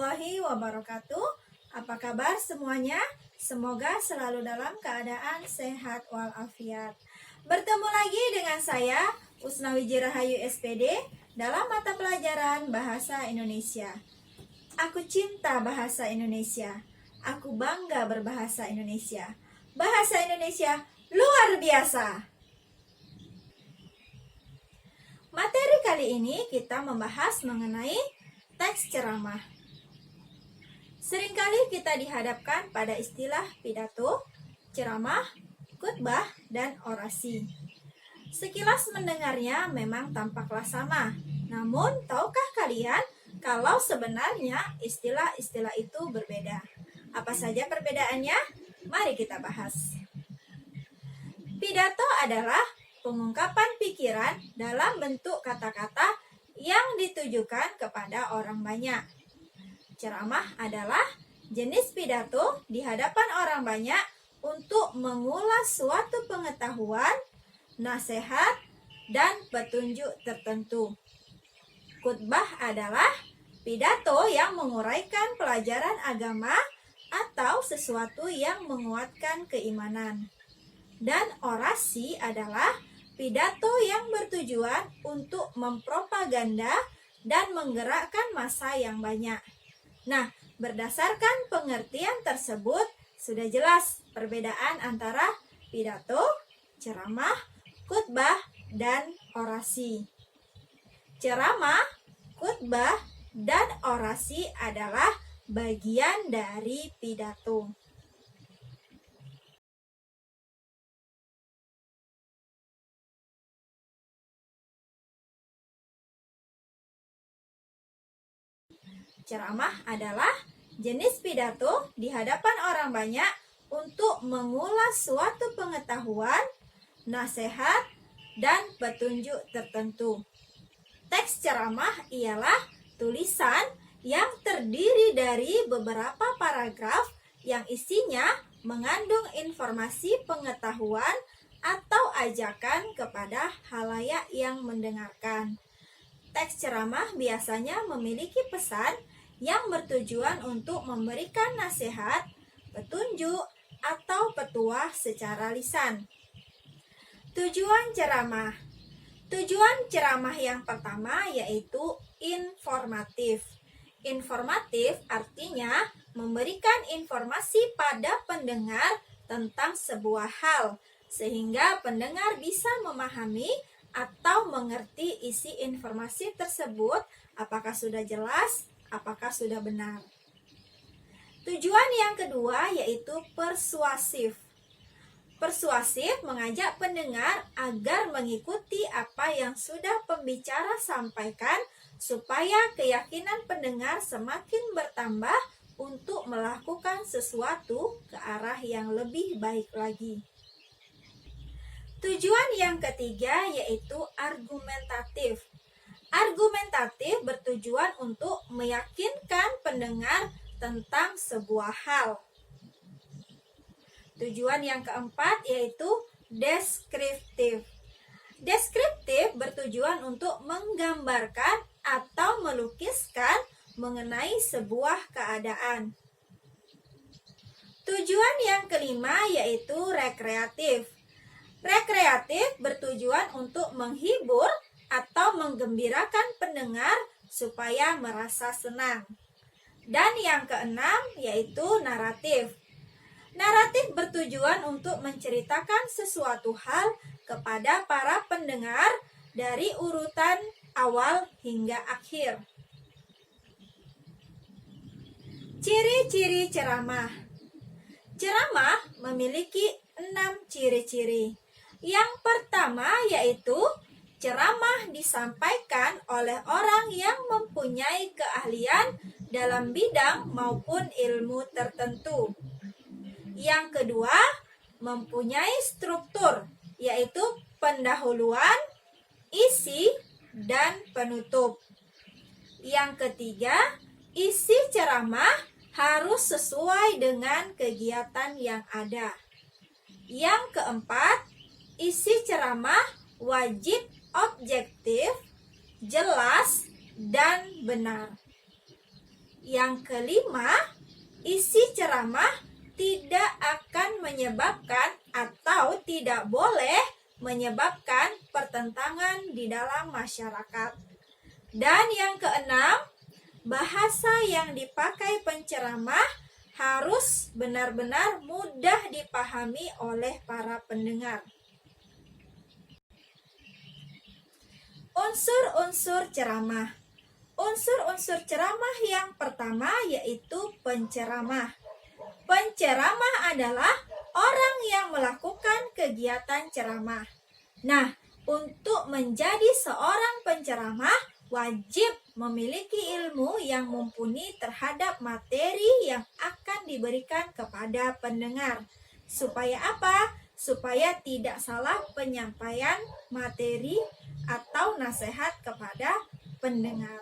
warahmatullahi wabarakatuh. Apa kabar semuanya? Semoga selalu dalam keadaan sehat walafiat. Bertemu lagi dengan saya, Usnawijih Rahayu SPD, dalam mata pelajaran Bahasa Indonesia. Aku cinta bahasa Indonesia. Aku bangga berbahasa Indonesia. Bahasa Indonesia luar biasa. Materi kali ini kita membahas mengenai teks ceramah. Seringkali kita dihadapkan pada istilah pidato, ceramah, khutbah, dan orasi. Sekilas mendengarnya memang tampaklah sama. Namun, tahukah kalian kalau sebenarnya istilah-istilah itu berbeda? Apa saja perbedaannya? Mari kita bahas. Pidato adalah pengungkapan pikiran dalam bentuk kata-kata yang ditujukan kepada orang banyak. Ceramah adalah jenis pidato di hadapan orang banyak untuk mengulas suatu pengetahuan, nasihat, dan petunjuk tertentu. Khutbah adalah pidato yang menguraikan pelajaran agama atau sesuatu yang menguatkan keimanan. Dan orasi adalah pidato yang bertujuan untuk mempropaganda dan menggerakkan massa yang banyak. Nah, berdasarkan pengertian tersebut, sudah jelas perbedaan antara pidato, ceramah, khutbah, dan orasi. Ceramah, khutbah, dan orasi adalah bagian dari pidato. Ceramah adalah jenis pidato di hadapan orang banyak untuk mengulas suatu pengetahuan, nasihat, dan petunjuk tertentu. Teks ceramah ialah tulisan yang terdiri dari beberapa paragraf yang isinya mengandung informasi pengetahuan atau ajakan kepada halayak yang mendengarkan. Teks ceramah biasanya memiliki pesan yang bertujuan untuk memberikan nasihat, petunjuk, atau petuah secara lisan. Tujuan ceramah. Tujuan ceramah yang pertama yaitu informatif. Informatif artinya memberikan informasi pada pendengar tentang sebuah hal, sehingga pendengar bisa memahami atau mengerti isi informasi tersebut, apakah sudah jelas, apakah sudah benar. Tujuan yang kedua yaitu persuasif. Persuasif mengajak pendengar agar mengikuti apa yang sudah pembicara sampaikan supaya keyakinan pendengar semakin bertambah untuk melakukan sesuatu ke arah yang lebih baik lagi. Tujuan yang ketiga yaitu argumentatif. Argumentatif bertujuan untuk meyakinkan pendengar tentang sebuah hal. Tujuan yang keempat yaitu deskriptif. Deskriptif bertujuan untuk menggambarkan atau melukiskan mengenai sebuah keadaan. Tujuan yang kelima yaitu rekreatif. Rekreatif bertujuan untuk menghibur atau menggembirakan pendengar supaya merasa senang. Dan yang keenam yaitu naratif. Naratif bertujuan untuk menceritakan sesuatu hal kepada para pendengar dari urutan awal hingga akhir. Ciri-ciri ceramah. Ceramah memiliki 6 ciri-ciri. Yang pertama yaitu ceramah disampaikan oleh orang yang mempunyai keahlian dalam bidang maupun ilmu tertentu. Yang kedua, mempunyai struktur, yaitu pendahuluan, isi, dan penutup. Yang ketiga, isi ceramah harus sesuai dengan kegiatan yang ada. Yang keempat, isi ceramah wajib objektif, jelas, dan benar. Yang kelima, isi ceramah tidak akan menyebabkan atau tidak boleh menyebabkan pertentangan di dalam masyarakat. Dan yang keenam, bahasa yang dipakai penceramah harus benar-benar mudah dipahami oleh para pendengar. Unsur-unsur ceramah. Unsur-unsur ceramah yang pertama yaitu penceramah. Penceramah adalah orang yang melakukan kegiatan ceramah. Nah, untuk menjadi seorang penceramah, wajib memiliki ilmu yang mumpuni terhadap materi yang akan diberikan kepada pendengar. Supaya apa? Supaya tidak salah penyampaian materi atau nasihat kepada pendengar.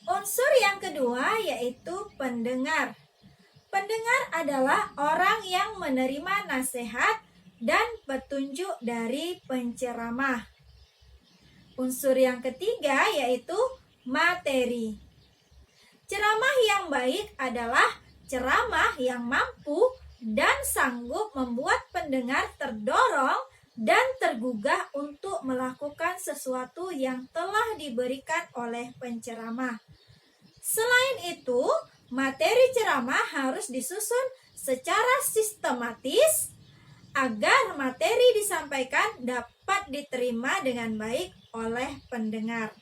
Unsur yang kedua yaitu pendengar. Pendengar adalah orang yang menerima nasihat dan petunjuk dari penceramah. Unsur yang ketiga yaitu materi. Ceramah yang baik adalah ceramah yang mampu dan sanggup membuat pendengar terdorong dan tergugah untuk melakukan sesuatu yang telah diberikan oleh penceramah. Selain itu, materi ceramah harus disusun secara sistematis agar materi disampaikan dapat diterima dengan baik oleh pendengar.